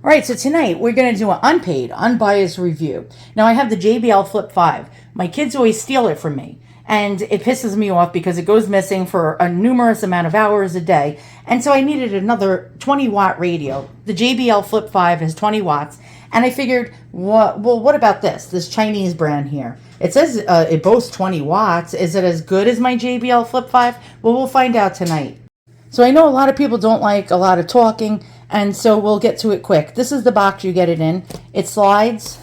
All right, so tonight we're going to do an unpaid, unbiased review. Now, I have the JBL Flip 5. My kids always steal it from me, and it pisses me off because it goes missing for a numerous amount of hours a day, and so I needed another 20-watt radio. The JBL Flip 5 has 20 watts, and I figured, what about this Chinese brand here? It says it boasts 20 watts. Is it as good as my JBL Flip 5? Well, we'll find out tonight. So I know a lot of people don't like a lot of talking, and so we'll get to it quick. This is the box you get it in. It slides.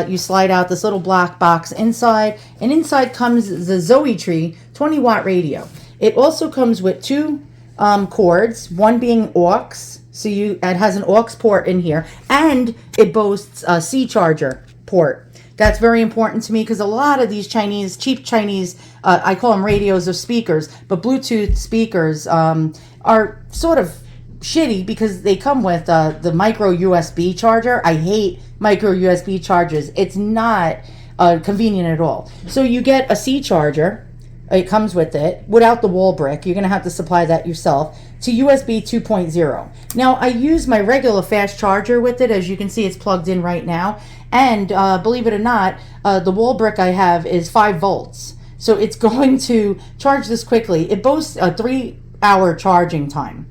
You slide out this little black box inside, and inside comes the Zoeetree 20-watt radio. It also comes with two cords, one being aux, so it has an aux port in here, and it boasts a C charger port. That's very important to me because a lot of these cheap Chinese, I call them radios or speakers, but Bluetooth speakers are sort of shitty because they come with the micro USB charger. I hate micro USB chargers. It's not convenient at all. So you get a C charger. It comes with it without the wall brick. You're going to have to supply that yourself to USB 2.0. Now, I use my regular fast charger with it. As you can see, it's plugged in right now. And believe it or not, the wall brick I have is 5 volts. So it's going to charge this quickly. It boasts a 3-hour charging time.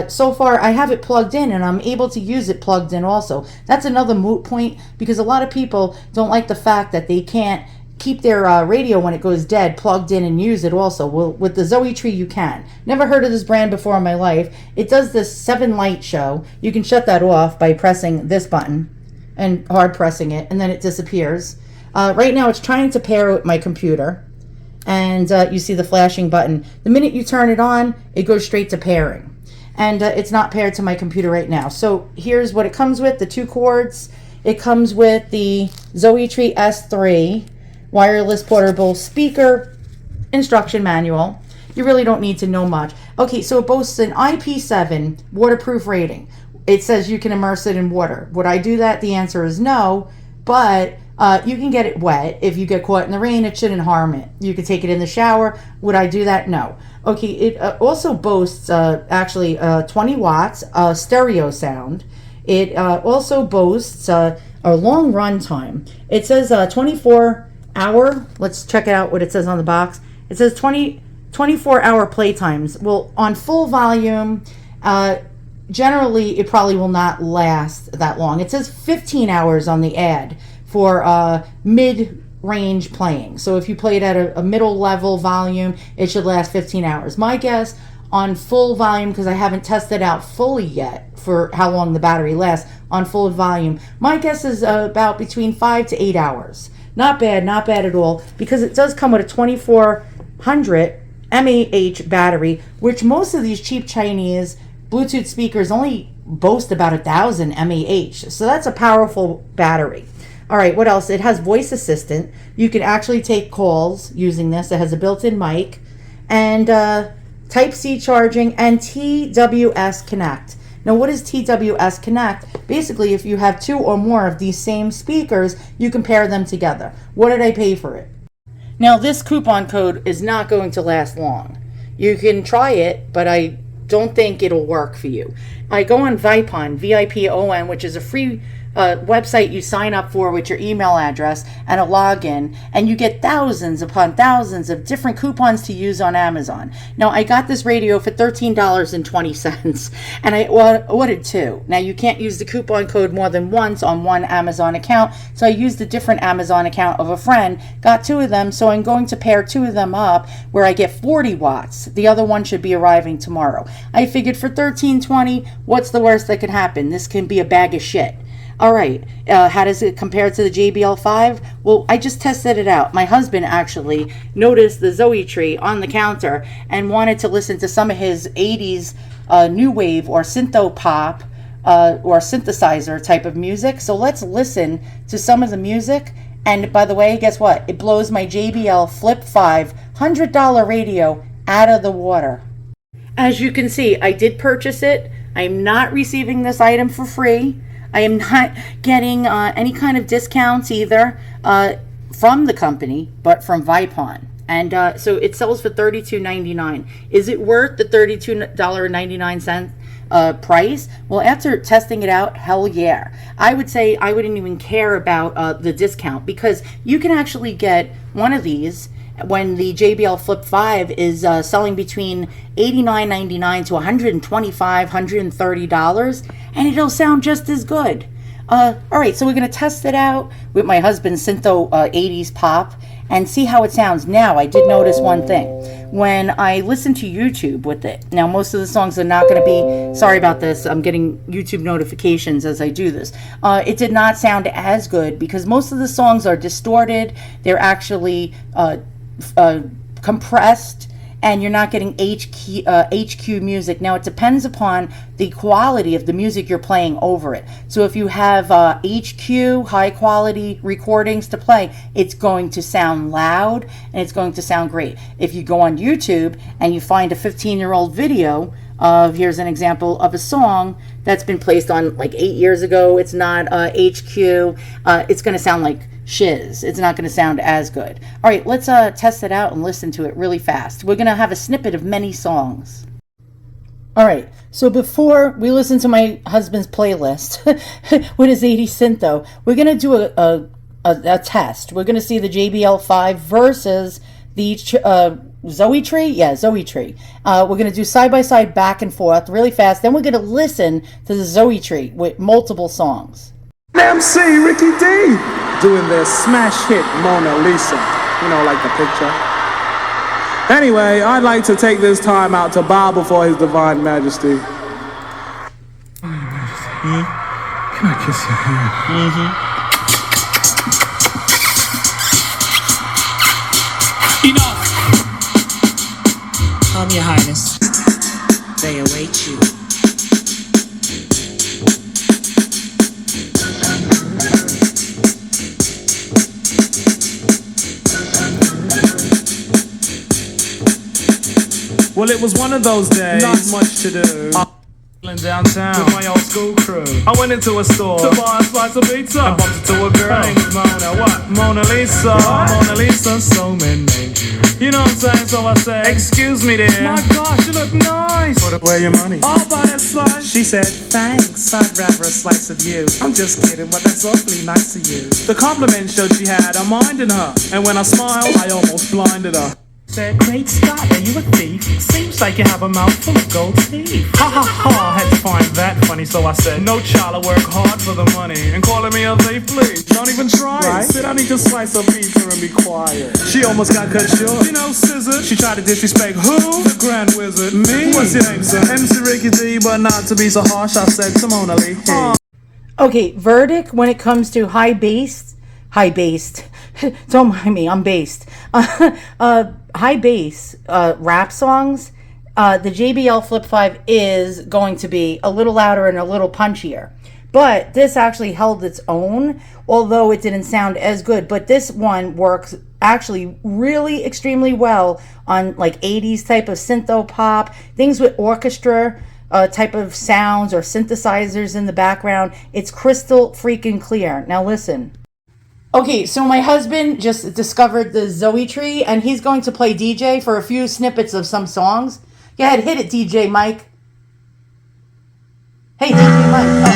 So far, I have it plugged in, and I'm able to use it plugged in also. That's another moot point because a lot of people don't like the fact that they can't keep their radio when it goes dead plugged in and use it also. Well, with the Zoeetree, you can. Never heard of this brand before in my life. It does this 7 light show. You can shut that off by pressing this button and hard pressing it, and then it disappears. Right now, it's trying to pair with my computer, and you see the flashing button. The minute you turn it on, it goes straight to pairing. And it's not paired to my computer right now. So here's what it comes with, the 2 cords. It comes with the Zoeetree S3 wireless portable speaker instruction manual. You really don't need to know much. Okay, so it boasts an IP7 waterproof rating. It says you can immerse it in water. Would I do that? The answer is no, but you can get it wet. If you get caught in the rain, it shouldn't harm it. You could take it in the shower. Would I do that? No. Okay, it also boasts actually 20 watts stereo sound. It also boasts a long run time. It says 24-hour. Let's check it out what it says on the box. It says 24-hour playtimes. Well, on full volume, generally it probably will not last that long. It says 15 hours on the ad for mid-range playing. So if you play it at a middle level volume, it should last 15 hours. My guess on full volume, because I haven't tested out fully yet for how long the battery lasts on full volume, my guess is about between 5 to 8 hours. Not bad at all, because it does come with a 2400 mAh battery, which most of these cheap Chinese Bluetooth speakers only boast about 1,000 mAh. So that's a powerful battery. All right, what else? It has voice assistant. You can actually take calls using this. It has a built-in mic and Type-C charging and TWS Connect. Now, what is TWS Connect? Basically, if you have 2 or more of these same speakers, you can pair them together. What did I pay for it? Now, this coupon code is not going to last long. You can try it, but I don't think it'll work for you. I go on Vipon, VIPON, which is a free website you sign up for with your email address and a login, and you get thousands upon thousands of different coupons to use on Amazon. Now, I got this radio for $13.20, and I ordered 2. Now, you can't use the coupon code more than once on one Amazon account, so I used a different Amazon account of a friend, got 2 of them, so I'm going to pair 2 of them up where I get 40 watts. The other one should be arriving tomorrow. I figured for $13.20, what's the worst that could happen? This can be a bag of shit. All right, how does it compare to the JBL 5? Well, I just tested it out. My husband actually noticed the Zoeetree on the counter and wanted to listen to some of his 80s new wave or syntho pop or synthesizer type of music. So let's listen to some of the music. And by the way, guess what? It blows my JBL Flip 5 $100 radio out of the water. As you can see, I did purchase it. I'm not receiving this item for free. I am not getting any kind of discounts either from the company, but from Vipon. And so it sells for $32.99. Is it worth the $32.99 price. Well, after testing it out, hell yeah. I would say I wouldn't even care about the discount, because you can actually get one of these when the JBL Flip 5 is selling between $89.99 to $125, $130, and it'll sound just as good. All right, so we're going to test it out with my husband's Syntho 80s pop and see how it sounds. Now, I did notice one thing. When I listen to YouTube with it, now most of the songs are not going to be, sorry about this, I'm getting YouTube notifications as I do this. It did not sound as good because most of the songs are distorted. They're actually compressed, and you're not getting HQ music. Now, it depends upon the quality of the music you're playing over it. So if you have HQ, high quality recordings to play, it's going to sound loud and it's going to sound great. If you go on YouTube and you find a 15-year-old video of, here's an example of a song that's been placed on like 8 years ago, it's not HQ, it's going to sound like shiz. It's not going to sound as good. All right, let's test it out and listen to it really fast. We're going to have a snippet of many songs. All right, so before we listen to my husband's playlist with his 80 Syntho, we're going to do a test. We're going to see the JBL 5 versus the Zoeetree? Yeah, Zoeetree. We're going to do side-by-side, back and forth really fast. Then we're going to listen to the Zoeetree with multiple songs. MC Ricky D doing their smash hit Mona Lisa, you know, like the picture. Anyway, I'd like to take this time out to bow before His Divine Majesty. Can I kiss your hand? Enough! Come, Your Highness. They await you. Well, it was one of those days, not much to do. Downtown with my old school crew. I went into a store to buy a slice of pizza and bumped into a girl. Her name is Mona. What? Mona Lisa. What? Mona Lisa, so many. You know what I'm saying? So I said, excuse me dear. My gosh, you look nice. Put away your money. I'll buy that slice. She said, thanks, I'd rather a slice of you. I'm just kidding, but that's awfully nice of you. The compliment showed she had a mind in her, and when I smiled, I almost blinded her. Said, great Scott, are you a thief? Seems like you have a mouthful of gold teeth. Ha ha ha, I had to find that funny, so I said, no child, I work hard for the money. And calling me a thief, please, don't even try it. Said, I need to slice a pizza and be quiet. She almost got cut short. You know, scissor. She tried to disrespect who? The Grand Wizard. Me? What's your name, sir? MC Ricky D, but not to be so harsh, I said, Simona Lee. Okay, verdict when it comes to high-based. Don't mind me, I'm based. High bass rap songs, the JBL Flip 5 is going to be a little louder and a little punchier. But this actually held its own, although it didn't sound as good. But this one works actually really extremely well on like 80s type of syntho pop, things with orchestra type of sounds or synthesizers in the background. It's crystal freaking clear. Now listen. Okay, so my husband just discovered the Zoeetree, and he's going to play DJ for a few snippets of some songs. Go ahead, hit it, DJ Mike. Hey, DJ Mike. Oh.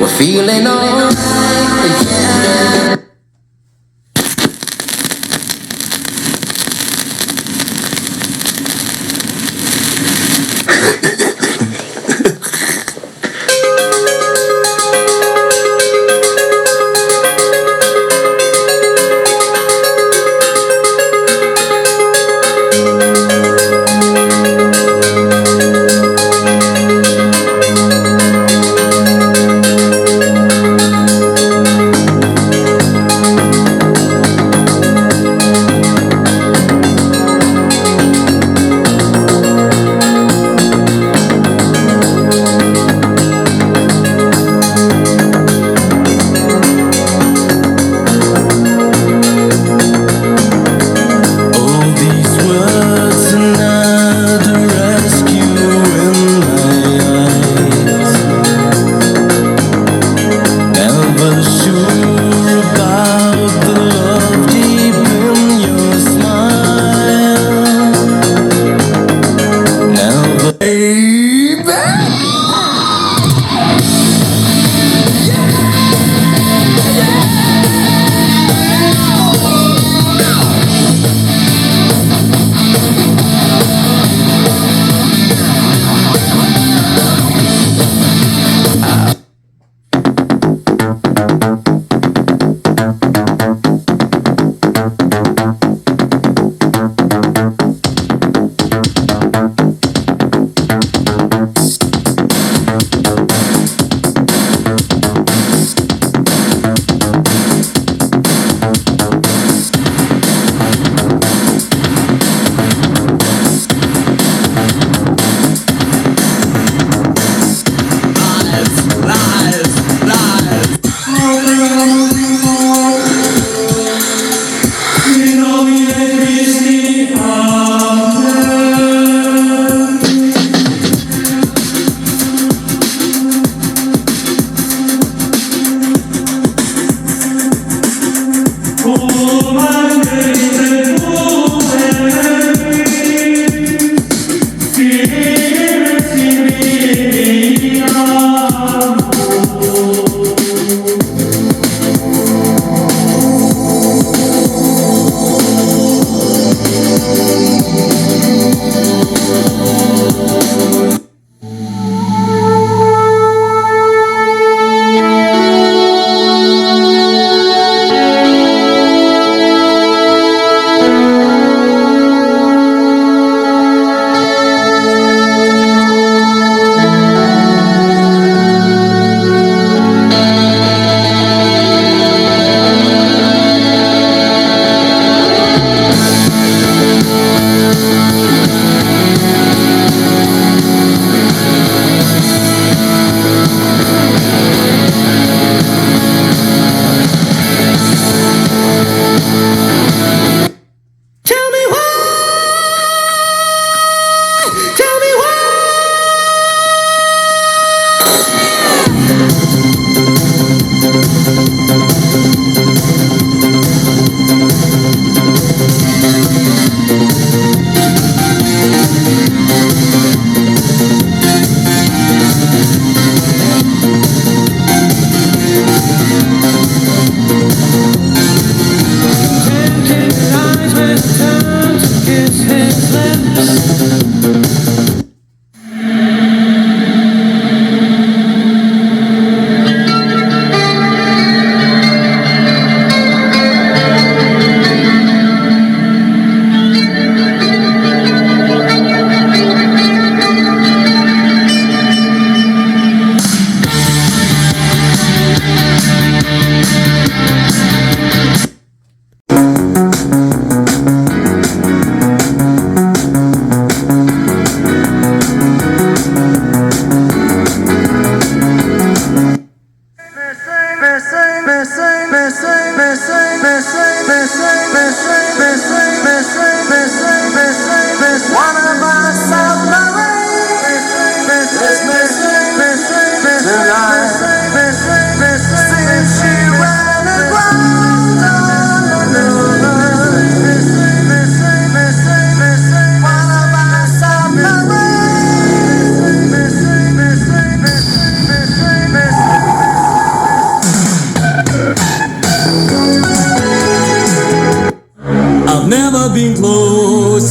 We're feeling alright again.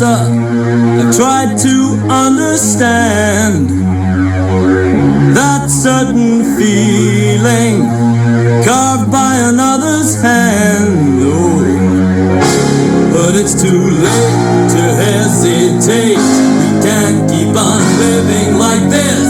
closer, I tried to understand that certain feeling carved by another's hand. Oh, but it's too late to hesitate. We can't keep on living like this.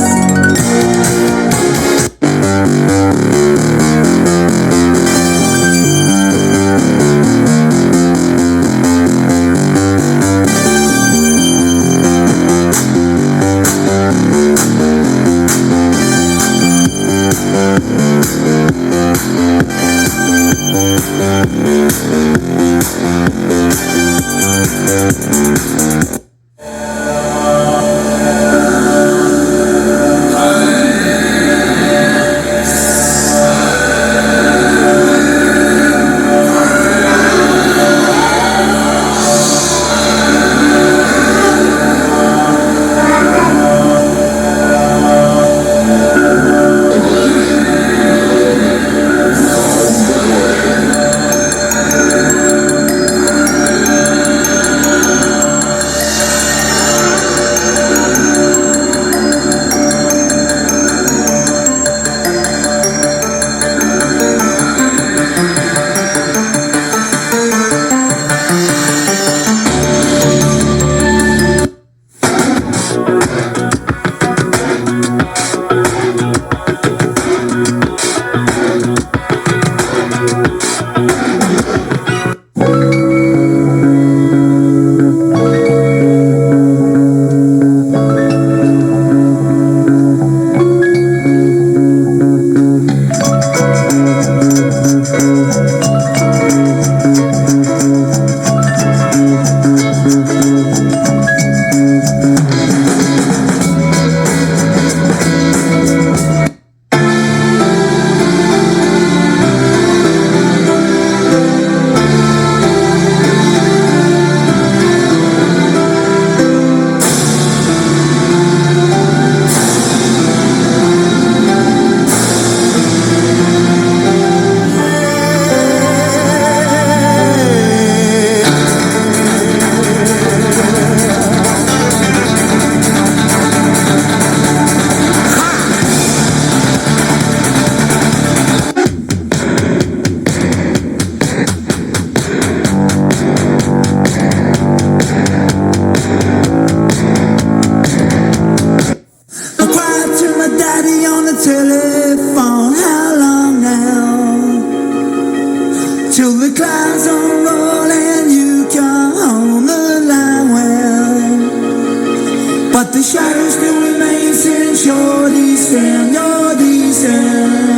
Telephone, how long now? Till the clouds don't roll and you come on the line. Well, but the shadow still remains since you're decent, you're decent.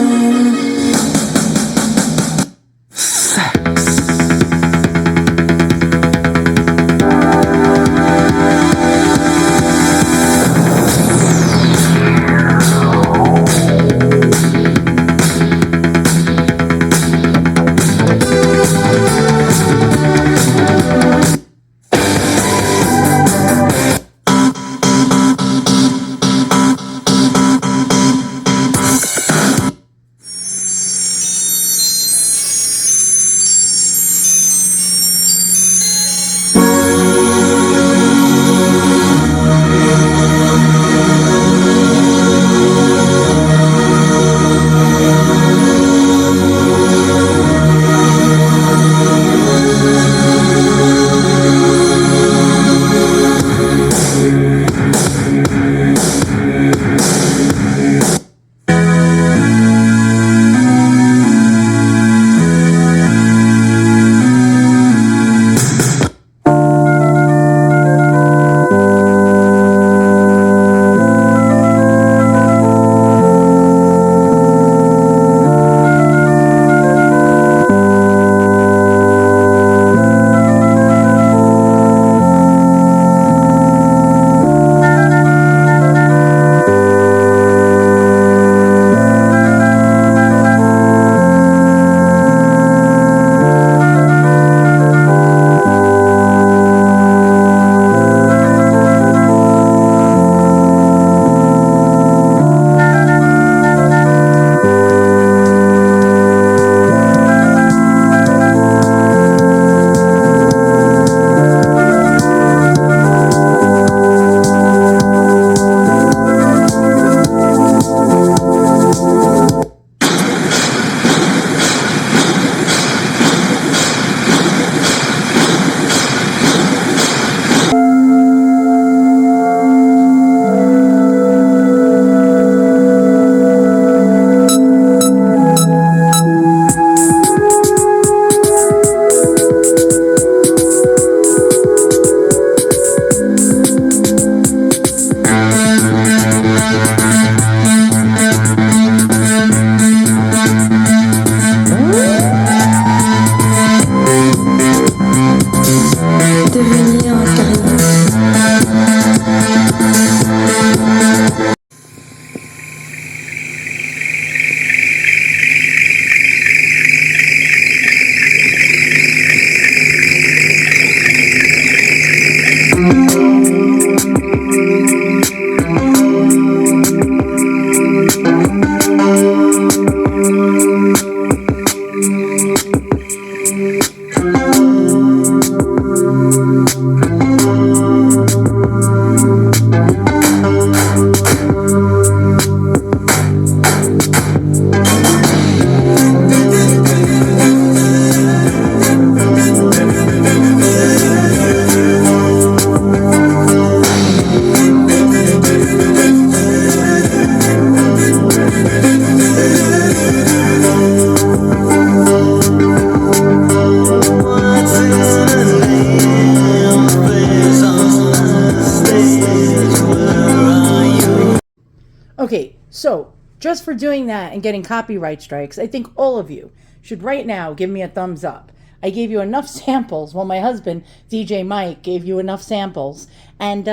just for doing that and getting copyright strikes, I think all of you should right now give me a thumbs up. I gave you enough samples. Well, my husband, DJ Mike, gave you enough samples. And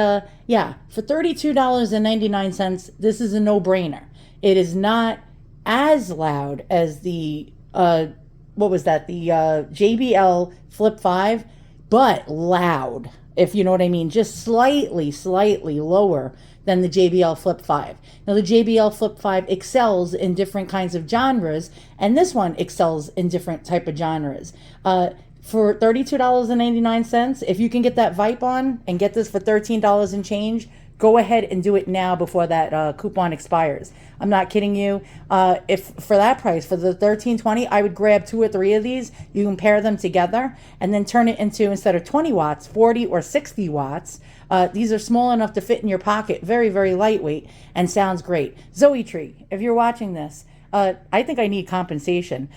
yeah, for $32.99, this is a no-brainer. It is not as loud as the, what was that? The JBL Flip 5, but loud, if you know what I mean. Just slightly lower than the JBL Flip 5. Now, the JBL Flip 5 excels in different kinds of genres, and this one excels in different type of genres. For $32.99, if you can get that Vipe on and get this for $13 and change, go ahead and do it now before that coupon expires. I'm not kidding you. If for that price, for the $13.20, I would grab 2 or 3 of these. You can pair them together and then turn it into, instead of 20 watts, 40 or 60 watts. These are small enough to fit in your pocket, very, very lightweight, and sounds great. Zoeetree, if you're watching this, I think I need compensation.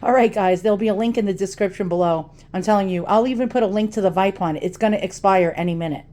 All right, guys, there'll be a link in the description below. I'm telling you, I'll even put a link to the Vipe on. It's going to expire any minute.